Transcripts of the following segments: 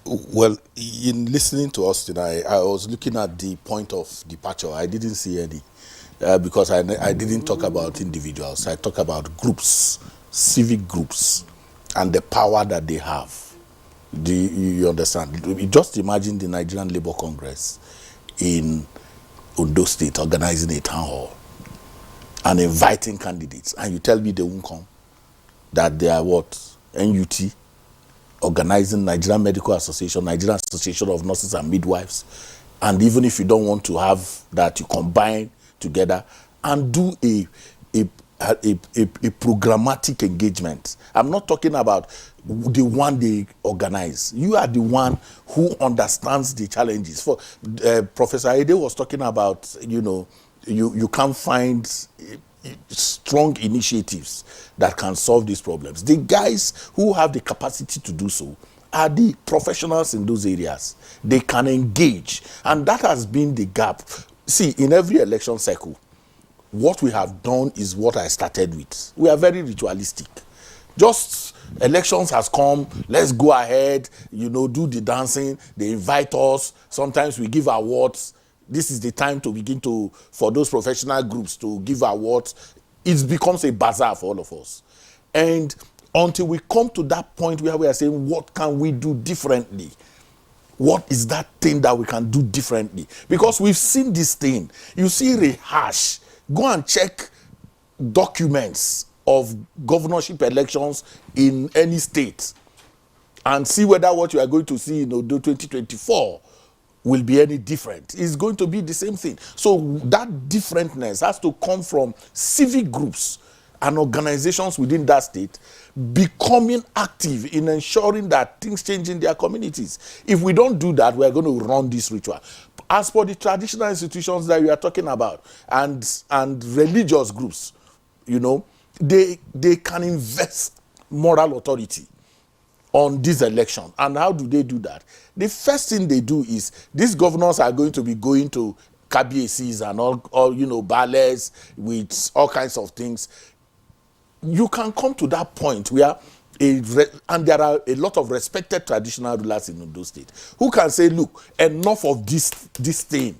Well, in listening to us tonight, I was looking at the point of departure. I didn't see any because I didn't talk about individuals. I talk about groups, civic groups, and the power that they have. Do you understand? Just imagine the Nigerian Labour Congress in Ondo State organizing a town hall and inviting candidates, and you tell me they won't come. That they are what? NUT, organizing Nigerian Medical Association, Nigerian Association of Nurses and Midwives, and even if you don't want to have that, you combine together and do a programmatic engagement. I'm not talking about the one they organize. You are the one who understands the challenges. For Professor Ede was talking about, you can't find strong initiatives that can solve these problems. The guys who have the capacity to do so are the professionals in those areas. They can engage, and that has been the gap. See, in every election cycle, what we have done is what I started with. We are very ritualistic. Just elections has come, let's go ahead, do the dancing. They invite us. Sometimes we give awards. This is the time to begin for those professional groups to give awards. It becomes a bazaar for all of us. And until we come to that point where we are saying, what can we do differently? What is that thing that we can do differently? Because we've seen this thing. You see rehash. Go and check documents of governorship elections in any state and see whether what you are going to see in Ondo 2024 will be any different. It's going to be the same thing. So that differentness has to come from civic groups and organizations within that state becoming active in ensuring that things change in their communities. If we don't do that, we are going to run this ritual. As for the traditional institutions that we are talking about and religious groups, they can invest moral authority on this election. And how do they do that? The first thing they do is these governors are going to be going to KBACs and all ballets with all kinds of things. You can come to that point where and there are a lot of respected traditional rulers in Ondo State who can say, look, enough of this thing.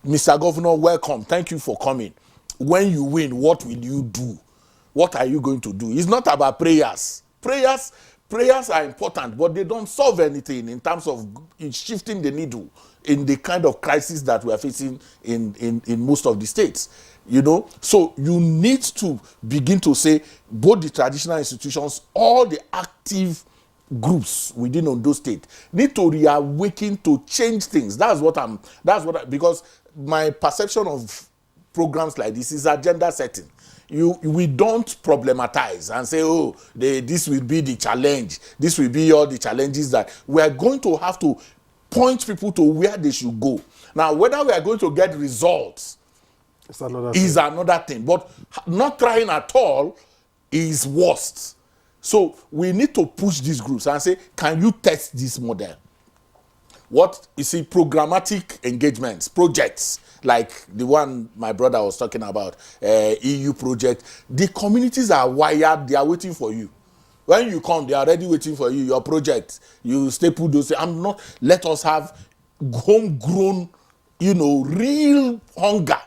Mr. Governor, welcome. Thank you for coming. When you win, what will you do? What are you going to do? It's not about prayers. Prayers are important, but they don't solve anything in terms of shifting the needle in the kind of crisis that we are facing in most of the states. So you need to begin to say both the traditional institutions, all the active groups within Ondo State need to reawaken to change things. Because my perception of programs like this is agenda setting. We don't problematize and say, oh, this will be the challenge. This will be all the challenges that we are going to have to point people to where they should go. Now, whether we are going to get results is another thing. But not trying at all is worst. So we need to push these groups and say, can you test this model? What you see, programmatic engagements, projects like the one my brother was talking about, EU project. The communities are wired, they are waiting for you. When you come, they are already waiting for you, your project. You staple those. Let us have homegrown, real hunger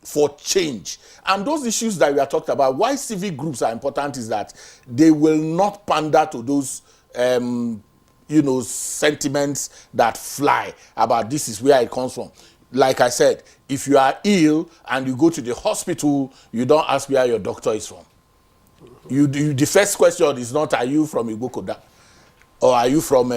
for change. And those issues that we are talking about, why civic groups are important is that they will not pander to those sentiments that fly about this is where it comes from. Like I said, if you are ill and you go to the hospital, you don't ask where your doctor is from. The first question is not, are you from Igbokoda? Or are you from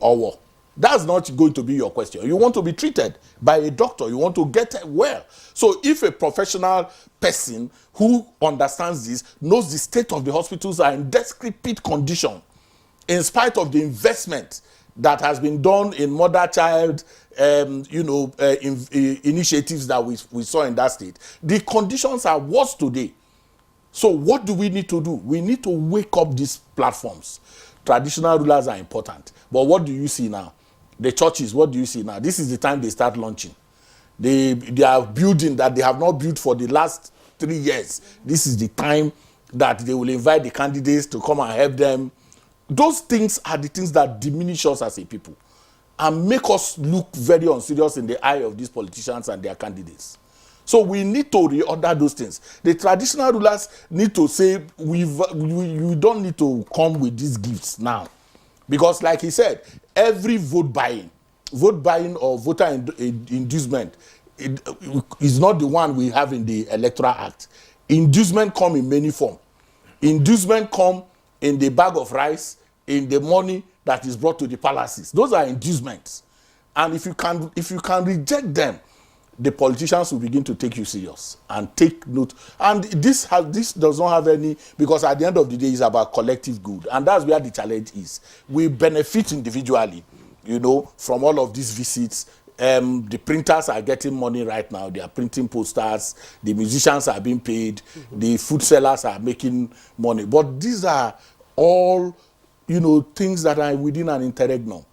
Owo? That's not going to be your question. You want to be treated by a doctor. You want to get well. So if a professional person who understands this, knows the state of the hospitals are in decrepit condition, in spite of the investment that has been done in mother-child initiatives that we saw in that state, the conditions are worse today. So what do we need to do? We need to wake up these platforms. Traditional rulers are important. But what do you see now? The churches, what do you see now? This is the time they start launching. They are building that they have not built for the last 3 years. This is the time that they will invite the candidates to come and help them those things are the things that diminish us as a people and make us look very unserious in the eye of these politicians and their candidates. So we need to reorder those things. The traditional rulers need to say, you don't need to come with these gifts now. Because like he said, every vote buying or voter inducement is not the one we have in the Electoral Act. Inducement come in many forms. Inducement come in the bag of rice, in the money that is brought to the palaces. Those are inducements. And if you can reject them, the politicians will begin to take you serious and take note. And this does not have any, because at the end of the day, it's about collective good. And that's where the challenge is. We benefit individually, you know, from all of these visits. The printers are getting money right now. They are printing posters. The musicians are being paid. The food sellers are making money. But these are all, you know, things that are within an interregnum.